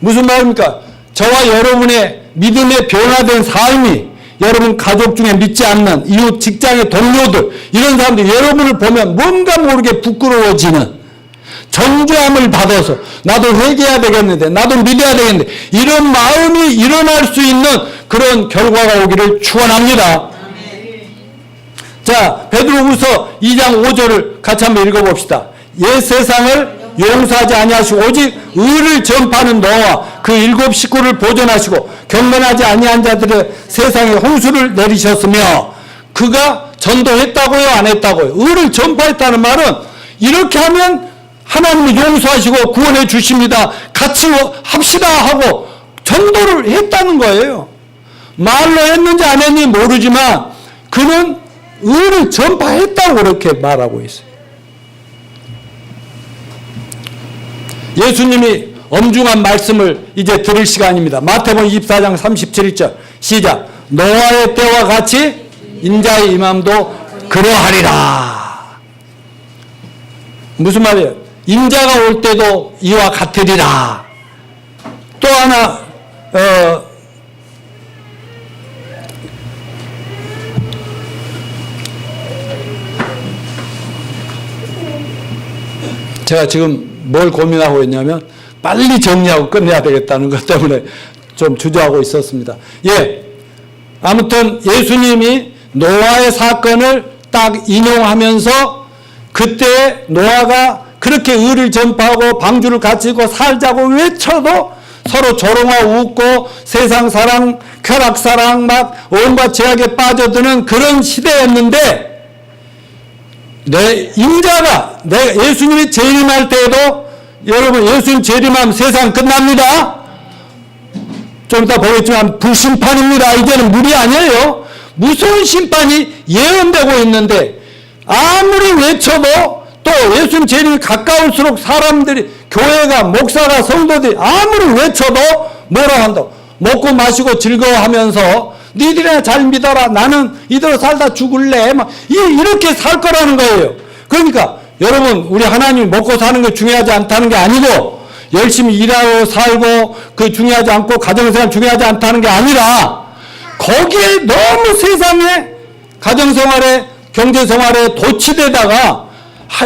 무슨 말입니까? 저와 여러분의 믿음의 변화된 삶이 여러분 가족 중에 믿지 않는 이웃, 직장의 동료들, 이런 사람들 여러분을 보면 뭔가 모르게 부끄러워지는, 정죄함을 받아서 나도 회개해야 되겠는데, 나도 믿어야 되겠는데, 이런 마음이 일어날 수 있는 그런 결과가 오기를 축원합니다. 자, 베드로후서 2장 5절을 같이 한번 읽어봅시다. 옛 세상을 용서하지 아니하시고 오직 의를 전파하는 노아와 그 7 식구를 보존하시고 경건하지 아니한 자들의 세상에 홍수를 내리셨으며, 그가 전도했다고요, 안 했다고요? 의를 전파했다는 말은 이렇게 하면 하나님이 용서하시고 구원해 주십니다, 같이 합시다 하고 전도를 했다는 거예요. 말로 했는지 안 했는지 모르지만 그는 의를 전파했다고 그렇게 말하고 있어요. 예수님이 엄중한 말씀을 이제 들을 시간입니다. 마태복음 24장 37절 시작. 노아의 때와 같이 인자의 임함도 그러하리라. 무슨 말이에요? 인자가 올 때도 이와 같으리라. 또 하나 제가 지금 뭘 고민하고 있냐면 빨리 정리하고 끝내야 되겠다는 것 때문에 좀 주저하고 있었습니다. 예, 아무튼 예수님이 노아의 사건을 딱 인용하면서 그때 노아가 그렇게 의를 전파하고 방주를 갖추고 살자고 외쳐도 서로 조롱하고 웃고 세상 사랑, 쾌락 사랑 막 온갖 죄악에 빠져드는 그런 시대였는데, 인자가 예수님이 재림할 때에도, 여러분 예수님 재림하면 세상 끝납니다. 좀 이따 보겠지만 불심판입니다. 이제는 물이 아니에요. 무서운 심판이 예언되고 있는데 아무리 외쳐도 또 예수님 재림이 가까울수록 사람들이, 교회가, 목사가, 성도들이 아무리 외쳐도 뭐라 한다고? 먹고 마시고 즐거워하면서 니들이나 잘 믿어라, 나는 이대로 살다 죽을래, 막 이렇게 살 거라는 거예요. 그러니까 여러분, 우리 하나님이 먹고 사는 게 중요하지 않다는 게 아니고, 열심히 일하고 살고 그 중요하지 않고 가정생활 중요하지 않다는 게 아니라, 거기에 너무 세상에 가정생활에 경제생활에 도취되다가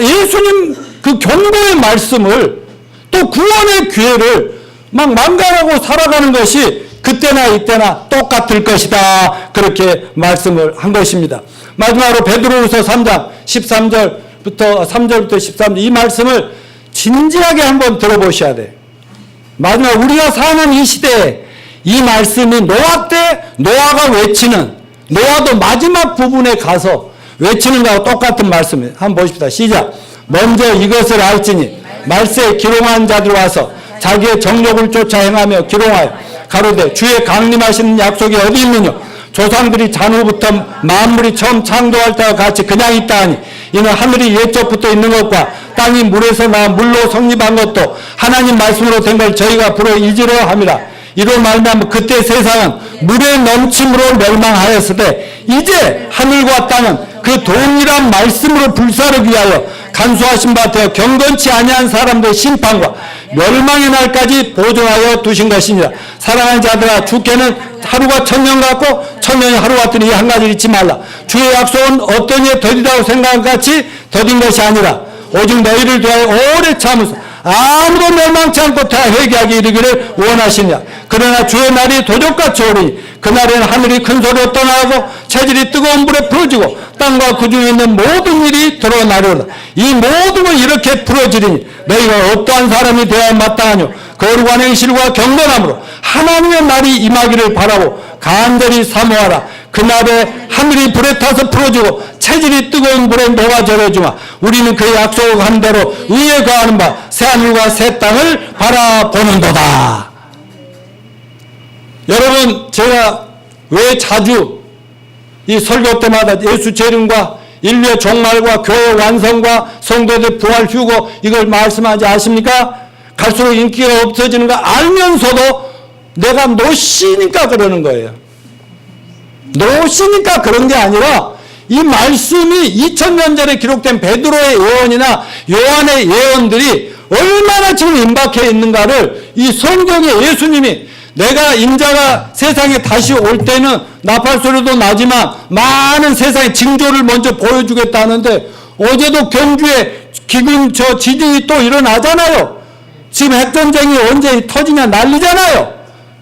예수님 그 경고의 말씀을, 또 구원의 기회를 막 망각하고 살아가는 것이 그때나 이때나 똑같을 것이다, 그렇게 말씀을 한 것입니다. 마지막으로 베드로후서 3장 13절부터 3절부터 13절 이 말씀을 진지하게 한번 들어보셔야 돼요. 마지막 우리가 사는 이 시대에 이 말씀이 노아 때 노아가 외치는, 노아도 마지막 부분에 가서 외치는 거하고 똑같은 말씀이에요. 한번 보십시다. 시작. 먼저 이것을 알지니 말세에 기롱한 자들 와서 자기의 정욕을 쫓아 행하며 기롱하여 가로되 주의 강림하시는 약속이 어디 있느냐? 조상들이 잔후부터 만물이 처음 창조할 때와 같이 그냥 있다 하니, 이는 하늘이 옛적부터 있는 것과 땅이 물에서 나와 물로 성립한 것도 하나님 말씀으로 된 걸 저희가 불어 잊으려 함이라. 이로 말미암아 그때 세상은 물의 넘침으로 멸망하였으되 이제 하늘과 땅은 그 동일한 말씀으로 불사르기 위하여 간수하신 바 되어 경건치 아니한 사람들의 심판과 멸망의 날까지 보존하여 두신 것입니다. 사랑하는 자들아, 주께는 하루가 천년 같고 천년이 하루 같으니 이 한 가지를 잊지 말라. 주의 약속은 어떤 이에 더디다고 생각한 같이 더딘 것이 아니라 오직 너희를 위하여 오래 참으사 아무도 멸망치 않고 다 회개하게 이르기를 원하시냐. 그러나 주의 날이 도적같이 오리니 그날에는 하늘이 큰 소리로 떠나고 체질이 뜨거운 불에 풀어지고 땅과 그 중에 있는 모든 일이 드러나리로다. 이 모든 걸 이렇게 풀어지리니 너희가 어떠한 사람이 되어야 마땅하뇨. 거룩한 행실과 경건함으로 하나님의 날이 임하기를 바라고 간절히 사모하라. 그날에 하늘이 불에 타서 풀어지고 체질이 뜨거운 불에 녹아 절여주마. 우리는 그 약속한 대로 의에 거하는 바 새하늘과 새 땅을 바라보는도다. 여러분, 제가 왜 자주 이 설교 때마다 예수 재림과 인류의 종말과 교회 완성과 성도들 부활 휴거 이걸 말씀하지 않습니까? 갈수록 인기가 없어지는 거 알면서도 내가 노시니까 그러는 거예요. 노시니까 그런 게 아니라 이 말씀이 2000년 전에 기록된 베드로의 예언이나 요한의 예언들이 얼마나 지금 임박해 있는가를 이 성경에 예수님이 내가 인자가 세상에 다시 올 때는 나팔 소리도 나지만 많은 세상의 징조를 먼저 보여주겠다는데 어제도 경주에 기근 지진이 또 일어나잖아요. 지금 핵전쟁이 언제 터지냐 난리잖아요.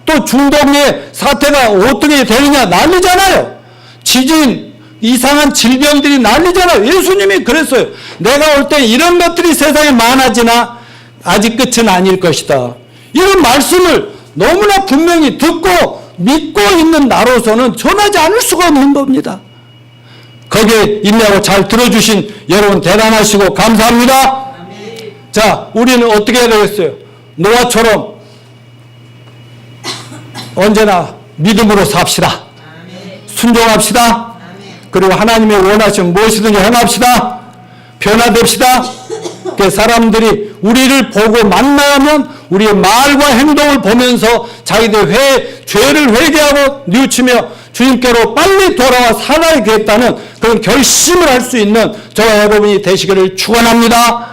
또 중동의 사태가 어떻게 되느냐 난리잖아요. 지진, 이상한 질병들이 난리잖아요. 예수님이 그랬어요. 내가 올 때 이런 것들이 세상에 많아지나 아직 끝은 아닐 것이다. 이런 말씀을 너무나 분명히 듣고 믿고 있는 나로서는 전하지 않을 수가 없는 겁니다. 거기에 임하고 잘 들어주신 여러분 대단하시고 감사합니다. 자, 우리는 어떻게 해야 되겠어요? 노아처럼 언제나 믿음으로 삽시다. 순종합시다. 그리고 하나님의 원하시면 무엇이든지 행합시다. 변화됩시다. 사람들이 우리를 보고 만나면 우리의 말과 행동을 보면서 자기들 죄를 회개하고 뉘우치며 주님께로 빨리 돌아와 살아야겠다는 그런 결심을 할 수 있는 저와 여러분이 되시기를 축원합니다.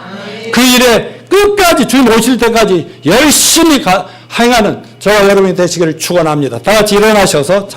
그 일에 끝까지 주님 오실 때까지 열심히 행하는 저와 여러분이 되시기를 축원합니다. 다 같이 일어나셔서